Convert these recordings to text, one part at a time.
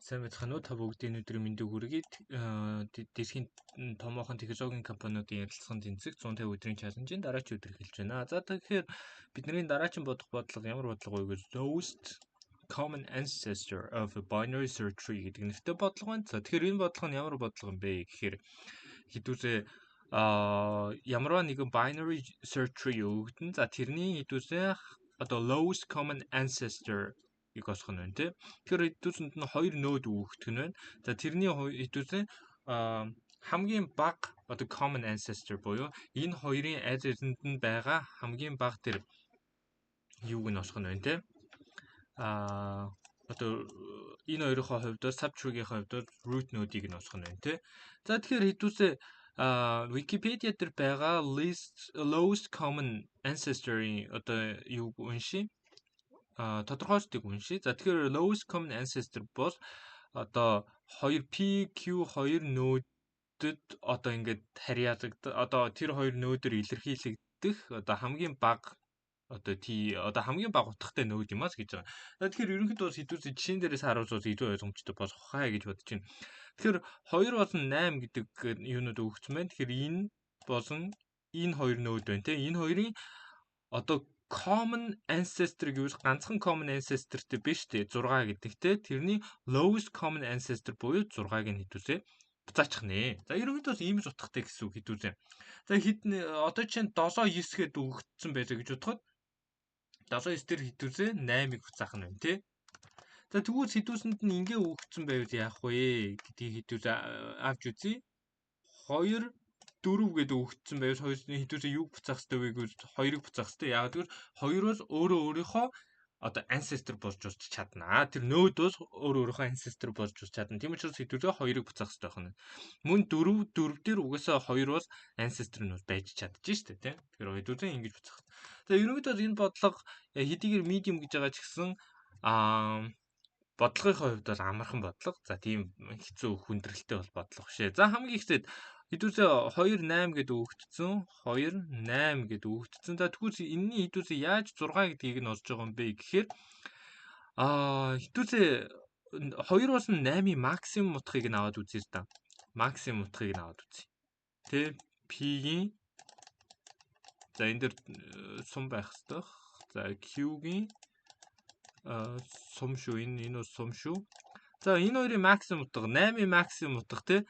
Сайн байцгаана уу? Та бүгдийн өдрийн мэндийг хүргэе. Дэлхийн томоохон технологийн компаниудын ярилцлагын тэнцэх 150 өдрийн чаленжийн дараач өдөр эхэлж байна. За тэгэхээр бидний дараачин бодох бодлого ямар бодлого вэ гэж lowest common ancestor of a binary search tree гэдэг нэртэй бодлого байна. За тэгэхээр энэ бодлого нь ямар бодлого юм бэ гэхээр хэдүүсээ ямарваа нэгэн binary search tree өгдөн. За тэрний хэдүүсээ одоо lowest common ancestor ийг осох нь байна тий. Тэгэхээр хэдүүсэнд нь хоёр нode өгөх нь байна. За тэрний хэдүүсээ хамгийн бага одоо common ancestor буюу энэ хоёрын аль алинд нь байгаа хамгийн бага тэр юуг нь осох нь байна тий. Одоо энэ хоёрын хувьд subtree-ийн хувьд root node-ийг нь осох нь байна тий. За тэгэхээр хэдүүсээ Wikipedia дээр байгаа lowest common ancestor-ийн одоо юуг уншия тодорхойлтыг уншия. За тэгэхээр lowest common ancestor бол одоо 2PQ2 нөдөд одоо ингээд харьяалагддаг. Одоо тэр хоёр нөдөр илэрхийлэгдэх одоо хамгийн бага одоо хамгийн бага утгатай нode юм аа гэж байгаа. За тэгэхээр ерөнхийдөө бас хэдүүсээ жишээн дээрээс харуулж илүү ойлгомжтой болох хаа гэж бодож байна. Тэгэхээр 2 болон 8 гэдэг юунууд өгсөн байна. Тэгэхээр энэ болон энэ хоёр нode байна те. Энэ хоёрын одоо common ancestor гэвэл ганцхан common ancestorтэй биш те 6 гэдэгтэй тэрний lowest common ancestor буюу 6-ыг нь хэдүүсээ буцаачих нэ. За ерөнхийдөө ийм утгатай гэсэн үг хэдүүсээ. За одоо чинь 7 9 гээд өгөгдсөн байлаа гэж бодоход 7 9 дээр хэдүүсээ 8-ыг буцаах нь байна те. За тэгвэл хэдүүсэнд нь ингээ өгөгдсөн байвал яах вэ гэдгийг хэдүүсээ авч үзье. 2 4 гэдэг өгөгдсөн байвал хэдүүсээ юг буцаах хэрэгтэй вэ гэж 2-ыг буцаах хэрэгтэй. Яг тэгвэл 2-оос өөрийнхөө одоо ancestor болж чадна. Тэр нөөдөөс өөрийнхөө ancestor болж чадна. Тийм учраас хэдүүсээ 2-ыг буцаах хэрэгтэй байна. Мөн 4 дээр угаасаа 2-оос ancestor нь байж чадчих шүү дээ, тийм. Тэгэхээр хэдүүсээ ингэж буцаах. За ерөнхийдөө энэ бодлого хэдийгээр medium гэж байгаа ч гэсэн бодлогын хувьд бол амархан бодлого. За тийм хэцүү хүндрэлтэй бол бодлого шээ. За хамгийн ихтэй хэдүүсээ 2 8 гэдэг өгөгдсөн. 2 8 гэдэг өгөгдсөн. За тэгвэл энэний хэдүүсээ яаж 6 гэдгийг нь олж байгаа юм бэ гэхээр хэдүүсээ 2-оос нь 8-ийн максимум утгыг нь аваад үзье та. Максимум утгыг нь аваад үзье. Тэ P-ийн за энэ дэр сум байх ёстой. За Q-гийн сум шүү. Энэ бол сум шүү. За энэ хоёрын максимум утга 8-ийн максимум утга тий.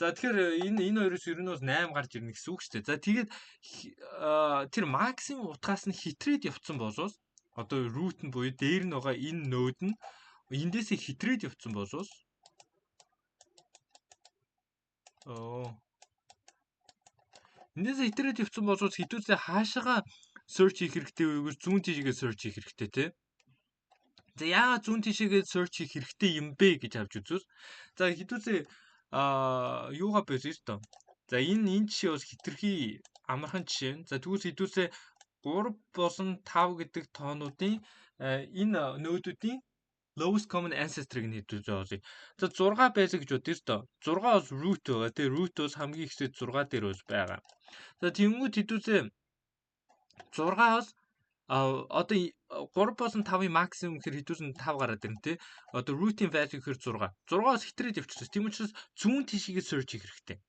За тэгэхээр энэ хоёроос ер нь бол 8 гарч ирнэ гэсэн үг шүү дээ. За тэгээд тэр максимум утгаас нь хитрээд явцсан болоос одоо root нь буюу дээр нь байгаа энэ нode нь эндээсээ хитрээд явцсан болоос эндээсээ хитрээд явцсан болоос хэдүүсээ хаашаага search хийх хэрэгтэй вэ гэж зүүн тишгээ search хийх хэрэгтэй тий. За яагаад зүүн тишгээ search хийх хэрэгтэй юм бэ гэж авч үзвэл за хэдүүсээ юугаа бэлээ л доо. За энэ жишээ бас хитрхи амархан жишээ. За тэгвэл хэдүүсээ 3 болон 5 гэдэг тоонуудын энэ нөөдүүдийн lowest common ancestor-ыг нь хэдүүлж байгаа. За 6 байлаа гэж бодъё л доо. 6 бас root байгаа. Тэгээ root бас хамгийн ихсээ 6 дээр бас байгаа. За тэнгууд хэдүүсээ 6-аас одоо 3 болон 5-ын максимум гэхээр хэдүүсэн 5 гараад ирнэ тий. Одоо root-ийн value гэхээр 6. 6-аас хитрээд явчихсан. Тийм учраас зүүн тишгээ search хийх хэрэгтэй.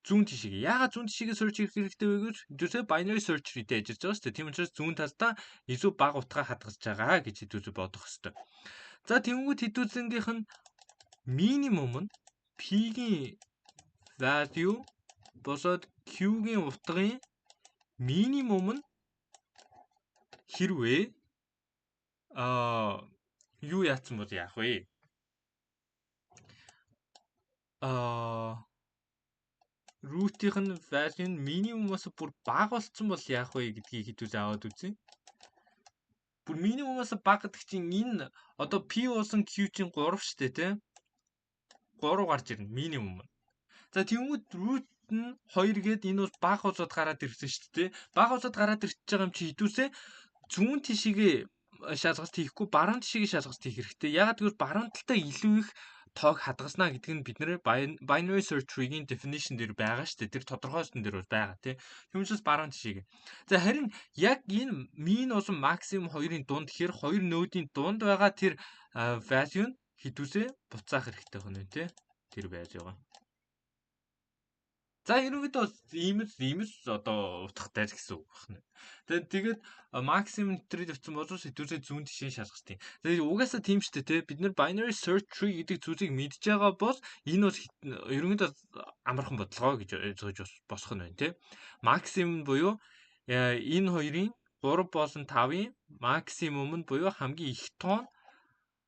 Зүүн тишгээ. Яагаад зүүн тишгээ search хийх хэрэгтэй вэ гэж хэдүүсээ binary search tree-тэй ажиллаж байгаа шүү дээ. Тийм учраас зүүн талдаа илүү бага утгаа хадгалж байгаа гэж хэдүүсээ бодох хэрэгтэй. За тэнгууд хэдүүсэнгийнх нь minimum нь P-гийн value босоод Q-гийн утгын minimum нь хэрвээ юу яатсан бол яах вэ? Root-ийнх нь value нь minimum-аас бүр бага болцсон бол яах вэ гэдгийг хэдүүлээ аваад үзье. Бүр minimum-аас бага гэдэг чинь энэ одоо P болсон Q чинь 3 шүү дээ тий. 3 гарч ирнэ minimum. За тэгвэл root нь 2 гээд энэ бол бага болоод гараад ирсэн шүү дээ. Бага болоод гараад ирчихэж байгаа юм чи хэдүүлээ зүүн тишгээ шалгалт хийхгүй баруун тишгээ шалгалт хийх хэрэгтэй. Ягаад гэвэл баруун талтай илүү их тоог хадгалснаа гэдэг нь бид нэр binary search tree-ийн definition дээр байгаа шүү дээ. Тэр тодорхойлсон дээр бол байгаа тий. Түүнээс баруун тишгээ. За харин яг энэ min болон maximum хоёрын дунд гэхээр хоёр нодийн дунд байгаа тэр value нь хідүүсээ буцаах хэрэгтэй байна тий. Тэр байж байгаа. За ерөнхийдөө иймс одоо утгатай гэсэн үг байна. Тэгээд максимум трейд авсан боловч хідүүсээ зүүн тишээ шалгах тийм. Тэгээд угаасаа тийм шүү дээ тий. Бид нэр binary search tree гэдэг зүйлийг мэдж байгаа бол энэ бол ерөнхийдөө амархан бодлого гэж зөөж босох нь байна тий. Максимум буюу энэ хоёрын 3 болон 5-ын максимум нь буюу хамгийн их тоон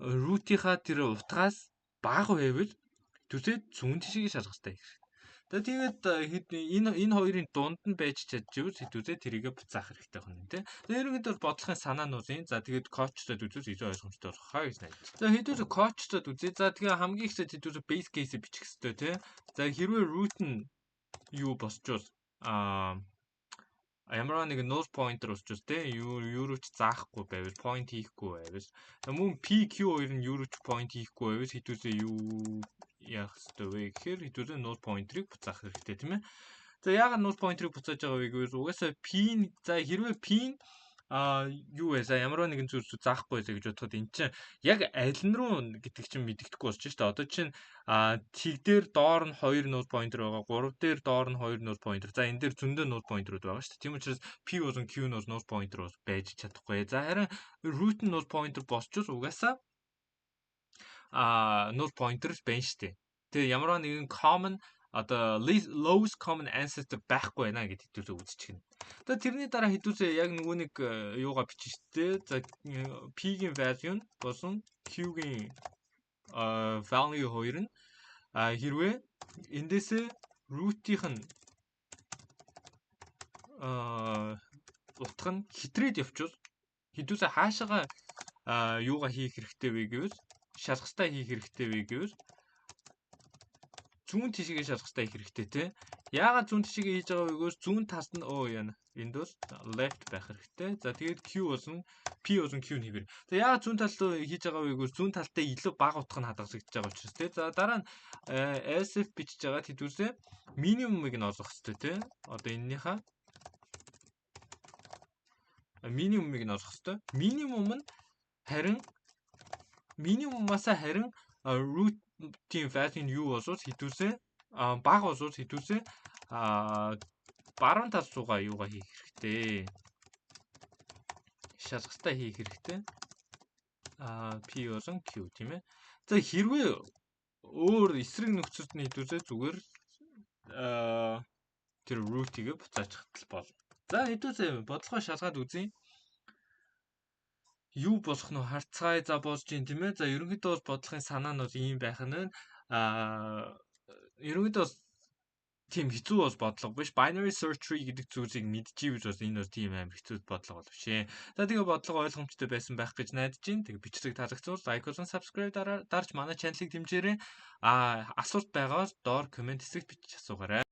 root-ийнхаа тэр утгаас бага байвал түсээ зүүн тишээ шалгах хэрэгтэй. Тэгээд энэ хоёрын дунд нь байж чадчихвал сэдвүүсээ тэрийгэ буцаах хэрэгтэй байна тийм. Тэгээд ерөнхийдөө бодлохын санаануудын за тэгээд коучтод үзүүс илүү ойлгомжтой болох хаа гэж найдаж. За хэдүүс коучтод үзье. За тэгээ хамгийн ихтэй хэдүүс base case бичих хэрэгтэй тийм. За хэрвээ root нь юу босчвол ямар нэг null pointer усчвал тийм юу руу ч заахгүй байвал point хийхгүй байвал мөн PQ2 нь юу руу ч point хийхгүй байвал хэдүүсээ юу яах ёстой вэ гэхээр хэдүүлээ null pointer-ыг буцаах хэрэгтэй тийм ээ. За яагаад null pointer-ыг буцааж байгаа вэ гэвэл угаасаа p за хэрвээ p юу вэ? За ямар нэгэн зүйлс заахгүй байлаа гэж бодоход эн чинь яг аль нь руу гэдэг чинь мэддэхгүй болчих шүү дээ. Одоо чинь тэг дээр доор нь 2 null pointer байгаа. 3 дээр доор нь 2 null pointer. За энэ дээр зөндөө null pointer-ууд байгаа шүү дээ. Тийм учраас p болон q нь null pointer байж чадахгүй. За харин root нь null pointer босчвол угаасаа null pointer байна шүү дээ. Тэгээ ямар нэгэн common одоо lowest common ancestor байхгүй байна гэдэг хэдүүсээ үзчихнэ. Тэгээ тэрний дараа хэдүүсээ яг нөгөө нэг юугаа бичих штэ. За p-гийн value нь болсон q-гийн value хоёр нь хэрвээ эндээсээ root-ийнх нь утга нь хитрээд явчвал хэдүүсээ хаашаага юугаа хийх хэрэгтэй вэ гэвэл шалгахтаа хийх хэрэгтэй вэ гэвэл зүүн тишгээ шалгахтаа хийх хэрэгтэй те. Яагаад зүүн тишгээ хийж байгаа вэ гэвэл зүүн талд нь яана Windows left байх хэрэгтэй. За тэгээд Q болон P болон Q нь хийвэр. За яагаад зүүн талд хийж байгаа вэ гэвэл зүүн талтай илүү бага утга нь хадгалагдаж байгаа учраас те. За дараа нь SF бичиж байгаа хэдүүсээ минимумыг нь олох хэрэгтэй те. Одоо эннийхээ минимумыг нь олох хэрэгтэй. Минимум нь харин минимумаасаа харин root-ийн value нь юу болвол хэдүүсээ бага болвол хэдүүсээ баруун талд суугаа юугаа хийх хэрэгтэй. Шалгалтаа хийх хэрэгтэй. P болон Q тийм ээ. За хэрвээ өөр эсрэг нөхцөлд нь хэдүүсээ зүгээр тэр root-ийг буцаачих болно. За хэдүүсээ бодлогоо шалгаад үзье. Юу болох нь харцгаая за болж юм тийм ээ. За ерөнхийдөө бол бодлогын санаа нь бол ийм байх нь ерөнхийдөө тийм хэцүү бол бодлого биш. Binary search tree гэдэг зүйлийг мэдчихийвч бас энэ бол тийм амар хэцүү бодлого бол биш ээ. За тэгээ бодлого ойлгомжтой байсан байх гэж найдаж байна. Тэгээ бичлэг таалагдвал лайк болон subscribe дарж манай чаналыг дэмжээрэй. Асуулт байгаа бол доор комент хэсэгт бичиж асуугаарай.